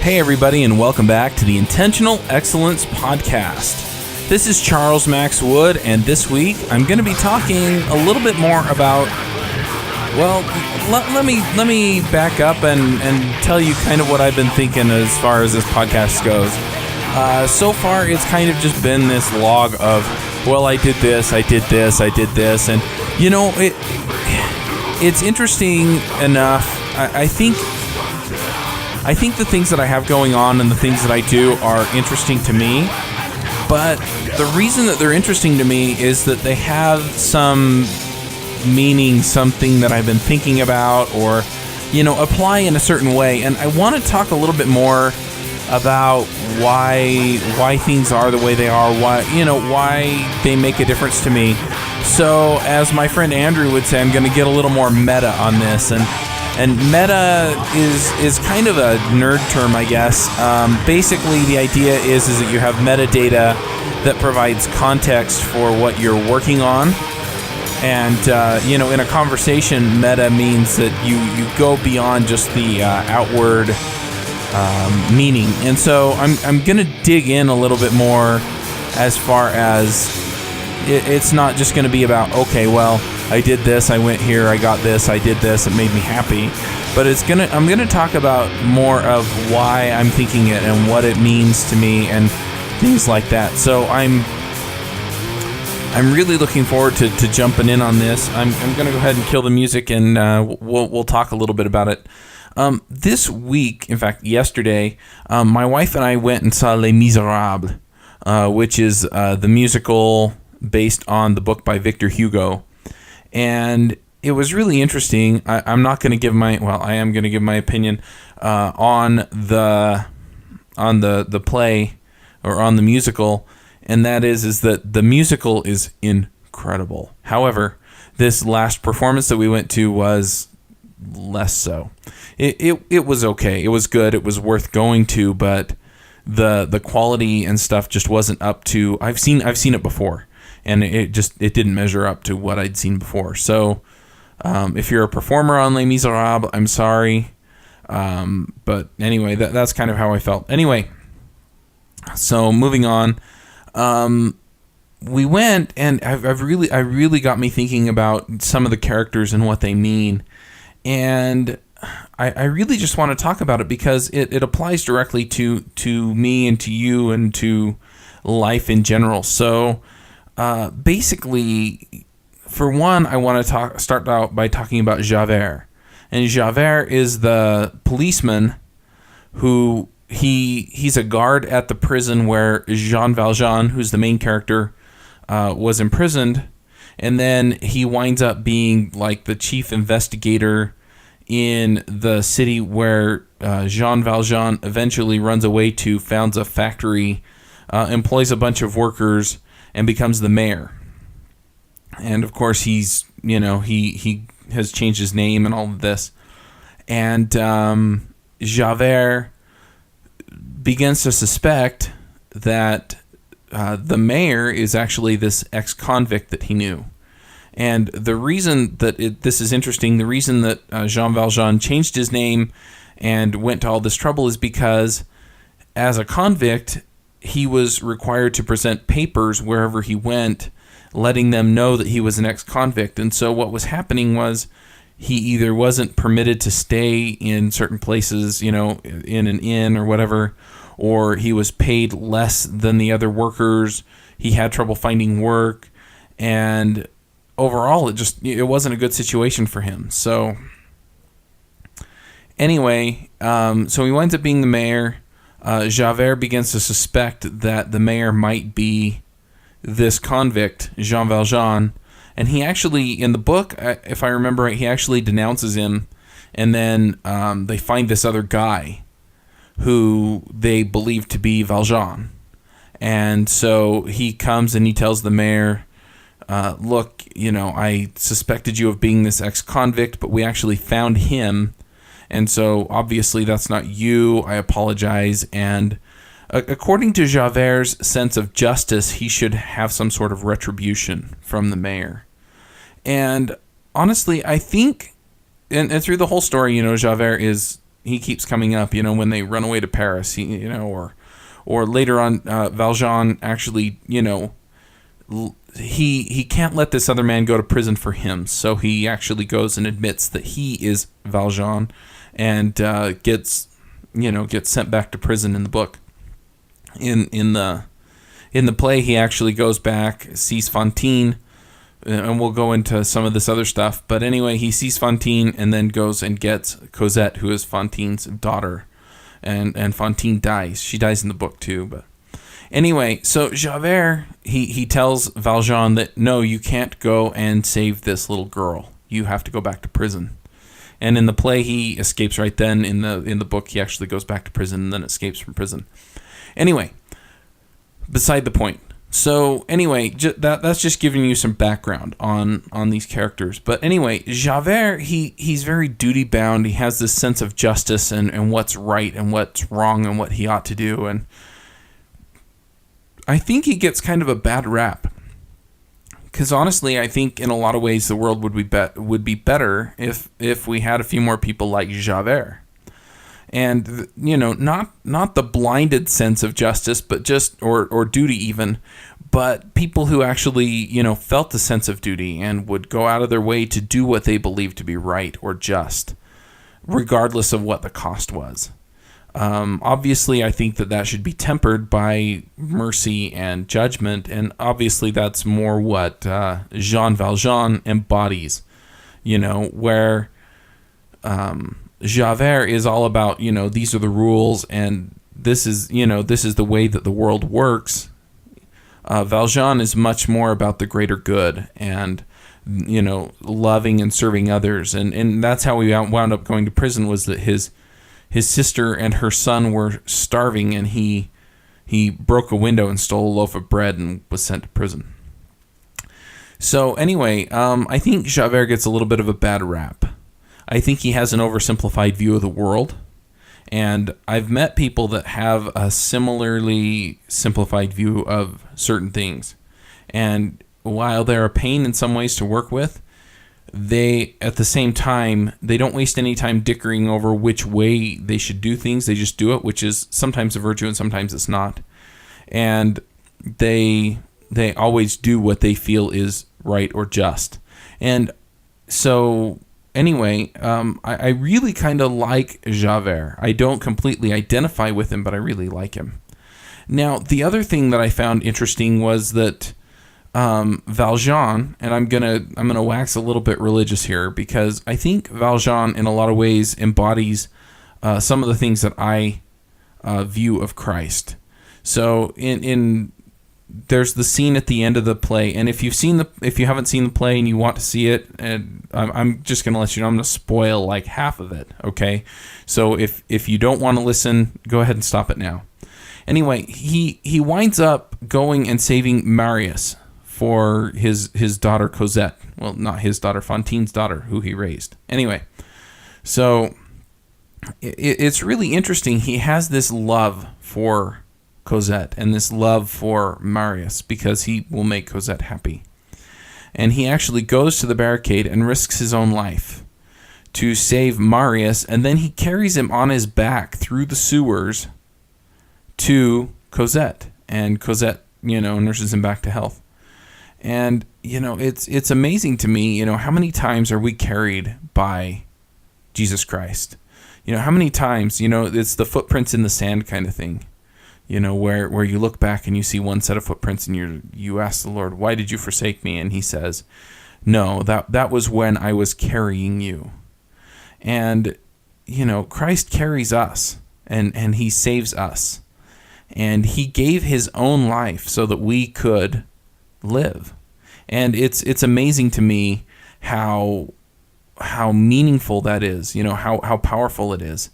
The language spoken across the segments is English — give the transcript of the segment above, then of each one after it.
Hey everybody, and welcome back to the Intentional Excellence Podcast. This is Charles Max Wood, and this week I'm going to be talking a little bit more about, well, let me back up and tell you kind of what I've been thinking as far as this podcast goes. So far, it's kind of just been this log of, well, I did this, and you know, it's interesting enough. I think the things that I have going on and the things that I do are interesting to me, but the reason that they're interesting to me is that they have some meaning, something that I've been thinking about, or, you know, apply in a certain way. And I want to talk a little bit more about why things are the way they are, why they make a difference to me. So, as my friend Andrew would say, I'm going to get a little more meta on this, and meta is kind of a nerd term, I guess. Basically, the idea is that you have metadata that provides context for what you're working on. And, in a conversation, meta means that you go beyond just the outward meaning. And so I'm going to dig in a little bit more as far as it's not just going to be about, okay, well, I did this, I went here, I got this, I did this, it made me happy. But I'm gonna talk about more of why I'm thinking it and what it means to me and things like that. So I'm really looking forward to jumping in on this. I'm gonna go ahead and kill the music, and we'll talk a little bit about it. This week, in fact, yesterday, my wife and I went and saw Les Miserables, which is the musical based on the book by Victor Hugo. And it was really interesting. I'm not going to give I am going to give my opinion on the play, or on the musical, and that is that the musical is incredible. However, this last performance that we went to was less so. It was okay. It was good. It was worth going to, but the quality and stuff just wasn't up to. I've seen it before. And it didn't measure up to what I'd seen before. So if you're a performer on Les Miserables, I'm sorry. But anyway, that's kind of how I felt. Anyway, so moving on. We went, and I really got me thinking about some of the characters and what they mean. And I really just want to talk about it because it applies directly to me and to you and to life in general. So basically, for one, I want to start out by talking about Javert. And Javert is the policeman who he's a guard at the prison where Jean Valjean, who's the main character, was imprisoned. And then he winds up being like the chief investigator in the city where Jean Valjean eventually runs away to, founds a factory, employs a bunch of workers, and becomes the mayor. And of course, he has changed his name and all of this. And Javert begins to suspect that the mayor is actually this ex-convict that he knew. And the reason that this is interesting, the reason that Jean Valjean changed his name and went to all this trouble is because as a convict, he was required to present papers wherever he went, letting them know that he was an ex-convict. And so what was happening was he either wasn't permitted to stay in certain places, in an inn or whatever, or he was paid less than the other workers. He had trouble finding work, and overall, it wasn't a good situation for him. So anyway, so he winds up being the mayor. Javert begins to suspect that the mayor might be this convict, Jean Valjean, and he actually, in the book, if I remember right, he actually denounces him, and then they find this other guy who they believe to be Valjean. And so he comes and he tells the mayor, look, I suspected you of being this ex-convict, but we actually found him. And so, obviously, that's not you. I apologize. And according to Javert's sense of justice, he should have some sort of retribution from the mayor. And honestly, I think, and through the whole story, Javert is keeps coming up. When they run away to Paris, or later on, Valjean actually, he can't let this other man go to prison for him, so he actually goes and admits that he is Valjean, and gets sent back to prison in the book. In the play, he actually goes back, sees Fantine, and we'll go into some of this other stuff. But anyway, he sees Fantine and then goes and gets Cosette, who is Fantine's daughter, and Fantine dies. She dies in the book too, but. Anyway, so Javert, he tells Valjean that, no, you can't go and save this little girl. You have to go back to prison. And in the play, he escapes right then. In the book, he actually goes back to prison and then escapes from prison. Anyway, beside the point. So anyway, that's just giving you some background on these characters. But anyway, Javert, he's very duty-bound. He has this sense of justice and what's right and what's wrong and what he ought to do. And I think he gets kind of a bad rap, because honestly, I think in a lot of ways the world would be better if we had a few more people like Javert, and not the blinded sense of justice, but just or duty even, but people who actually felt the sense of duty and would go out of their way to do what they believed to be right or just, regardless of what the cost was. Obviously, I think that should be tempered by mercy and judgment, and obviously that's more what Jean Valjean embodies, where Javert is all about, these are the rules, and this is the way that the world works. Valjean is much more about the greater good and, loving and serving others, and that's how we wound up going to prison, was that his sister and her son were starving, and he broke a window and stole a loaf of bread and was sent to prison. So anyway, I think Javert gets a little bit of a bad rap. I think he has an oversimplified view of the world, and I've met people that have a similarly simplified view of certain things. And while they're a pain in some ways to work with, they, at the same time, they don't waste any time dickering over which way they should do things. They just do it, which is sometimes a virtue and sometimes it's not. And they always do what they feel is right or just. And so, anyway, I really kind of like Javert. I don't completely identify with him, but I really like him. Now, the other thing that I found interesting was that Valjean, and I'm gonna wax a little bit religious here, because I think Valjean in a lot of ways embodies some of the things that I view of Christ. So there's the scene at the end of the play, and if you haven't seen the play and you want to see it, and I'm just gonna let you know, I'm gonna spoil like half of it. Okay, so if you don't want to listen, go ahead and stop it now. Anyway, he winds up going and saving Marius for his daughter Cosette. Well, not his daughter, Fantine's daughter, who he raised. Anyway, so it's really interesting. He has this love for Cosette and this love for Marius because he will make Cosette happy. And he actually goes to the barricade and risks his own life to save Marius, and then he carries him on his back through the sewers to Cosette, and Cosette, nurses him back to health. And, it's amazing to me, how many times are we carried by Jesus Christ? How many times, it's the footprints in the sand kind of thing, where you look back and you see one set of footprints and you ask the Lord, why did you forsake me? And he says, no, that was when I was carrying you. And, Christ carries us and he saves us. And he gave his own life so that we could live. And it's amazing to me how meaningful that is, how powerful it is.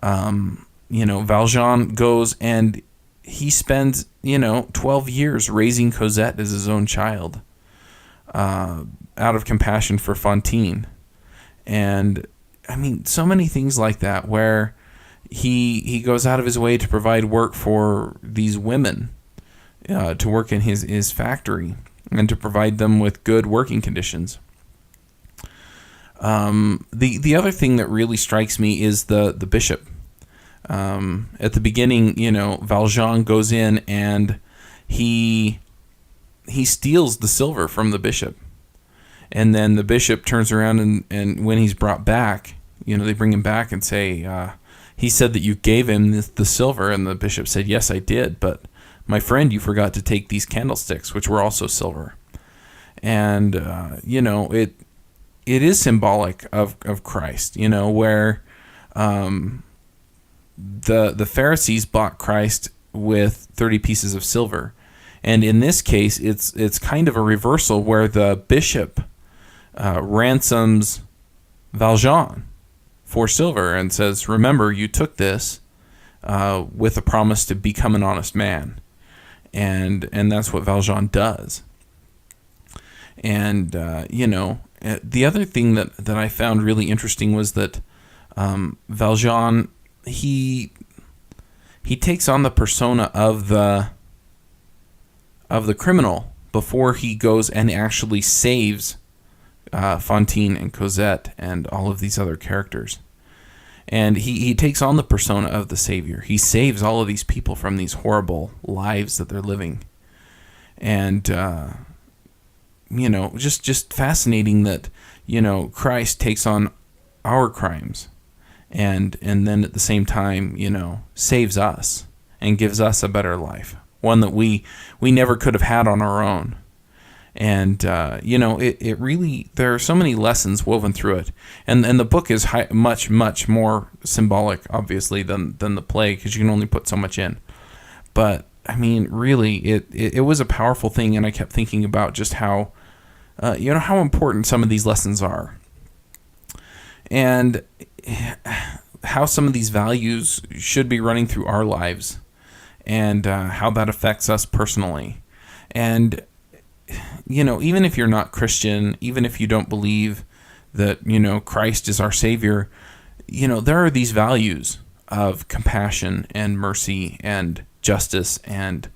Valjean goes and he spends 12 years raising Cosette as his own child, out of compassion for Fantine. And I mean, so many things like that, where he goes out of his way to provide work for these women, to work in his factory and to provide them with good working conditions. The other thing that really strikes me is the bishop. At the beginning, Valjean goes in and he steals the silver from the bishop. And then the bishop turns around and when he's brought back, they bring him back and say, he said that you gave him the silver. And the bishop said, yes, I did. But my friend, you forgot to take these candlesticks, which were also silver. And, it is symbolic of Christ, where the Pharisees bought Christ with 30 pieces of silver. And in this case, it's kind of a reversal where the bishop ransoms Valjean for silver and says, remember, you took this with a promise to become an honest man. And that's what Valjean does. And, the other thing that I found really interesting was that Valjean, he takes on the persona of the criminal before he goes and actually saves Fantine and Cosette and all of these other characters. And he takes on the persona of the savior. He saves all of these people from these horrible lives that they're living. And, just fascinating that, Christ takes on our crimes and then at the same time, saves us and gives us a better life. One that we never could have had on our own. And, it really, there are so many lessons woven through it. And the book is much, much more symbolic, obviously, than the play, because you can only put so much in. But, I mean, really, it was a powerful thing, and I kept thinking about just how, how important some of these lessons are. And how some of these values should be running through our lives, and how that affects us personally. And, even if you're not Christian, even if you don't believe that, Christ is our Savior, there are these values of compassion and mercy and justice and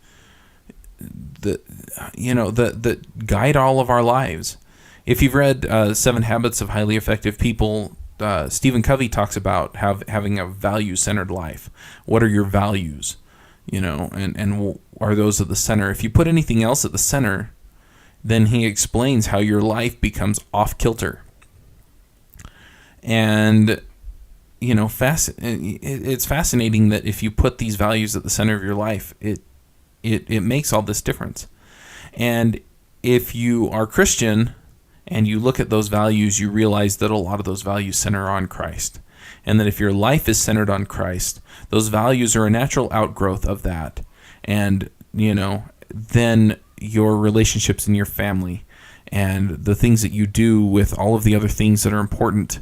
that guide all of our lives. If you've read 7 Habits of Highly Effective People, Stephen Covey talks about having a value-centered life. What are your values? And are those at the center? If you put anything else at the center, then he explains how your life becomes off-kilter. And, it's fascinating that if you put these values at the center of your life, it makes all this difference. And if you are Christian and you look at those values, you realize that a lot of those values center on Christ. And that if your life is centered on Christ, those values are a natural outgrowth of that. And, then your relationships in your family and the things that you do with all of the other things that are important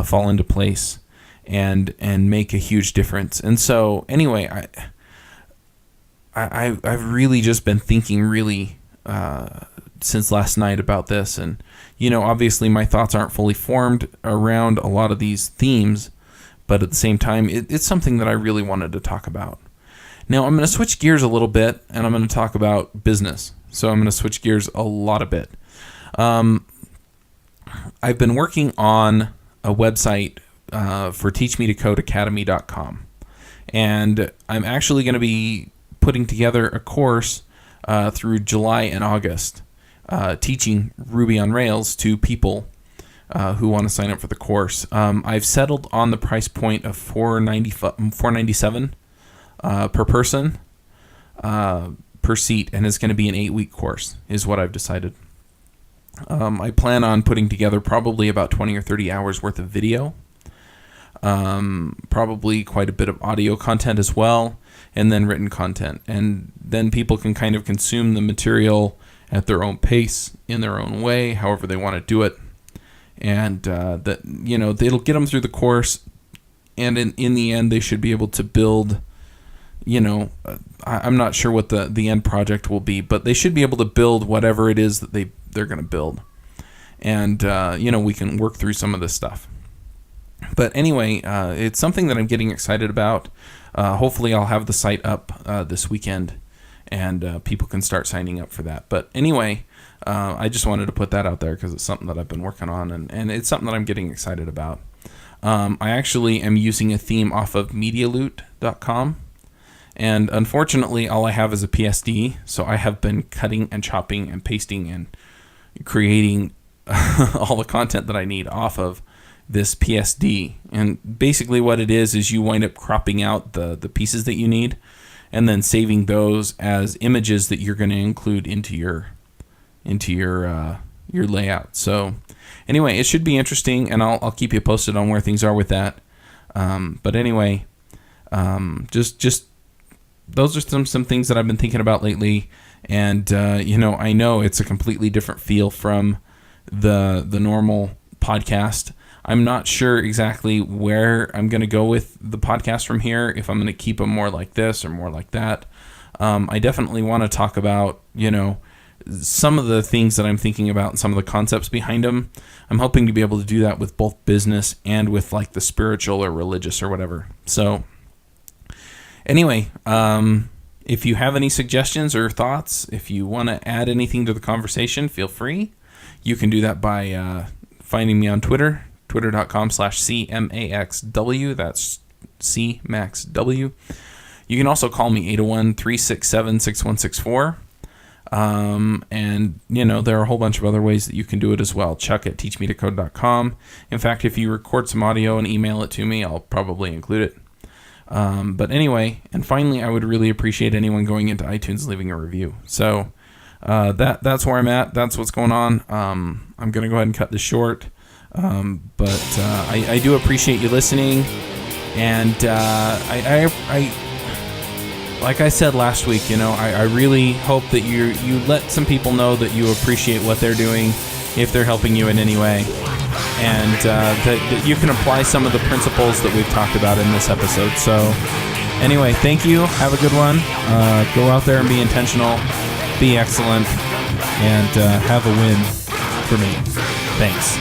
fall into place and make a huge difference. And so, anyway, I've really just been thinking really since last night about this. And, obviously my thoughts aren't fully formed around a lot of these themes, but at the same time, it's something that I really wanted to talk about. Now, I'm going to switch gears a little bit, and I'm going to talk about business. So I'm going to switch gears a lot a bit. I've been working on a website for teachmetocodecademy.com. And I'm actually going to be putting together a course through July and August, teaching Ruby on Rails to people who want to sign up for the course. I've settled on the price point of $497 per person per seat, and it's going to be an 8-week course, is what I've decided. I plan on putting together probably about 20 or 30 hours worth of video, probably quite a bit of audio content as well, and then written content. And then people can kind of consume the material at their own pace, in their own way, however they want to do it. And it'll get them through the course, and in the end, they should be able to build. I'm not sure what the end project will be, but they should be able to build whatever it is that they're going to build. And, we can work through some of this stuff. But anyway, it's something that I'm getting excited about. Hopefully I'll have the site up this weekend. and people can start signing up for that. But anyway, I just wanted to put that out there because it's something that I've been working on, and it's something that I'm getting excited about. I actually am using a theme off of MediaLoot.com, and unfortunately all I have is a PSD, so I have been cutting and chopping and pasting and creating all the content that I need off of this PSD. And basically what it is you wind up cropping out the pieces that you need and then saving those as images that you're going to include into your layout. So anyway, it should be interesting, and I'll keep you posted on where things are with that. But anyway, just those are some things that I've been thinking about lately, and I know it's a completely different feel from the normal podcast. I'm not sure exactly where I'm going to go with the podcast from here, if I'm going to keep them more like this or more like that. I definitely want to talk about, some of the things that I'm thinking about and some of the concepts behind them. I'm hoping to be able to do that with both business and with like the spiritual or religious or whatever. So anyway, if you have any suggestions or thoughts, if you want to add anything to the conversation, feel free. You can do that by finding me on Twitter, twitter.com/CMAXW. That's CMAXW. You can also call me 801-367-6164. And there are a whole bunch of other ways that you can do it as well. Chuck@teachmetocode.com. In fact, if you record some audio and email it to me, I'll probably include it. But anyway, and finally, I would really appreciate anyone going into iTunes and leaving a review. So that's where I'm at. That's what's going on. I'm going to go ahead and cut this short. But I do appreciate you listening. And I like I said last week, I really hope that you let some people know that you appreciate what they're doing if they're helping you in any way. And that you can apply some of the principles that we've talked about in this episode. So anyway, thank you. Have a good one. Go out there and be intentional. Be excellent. And have a win for me. Thanks.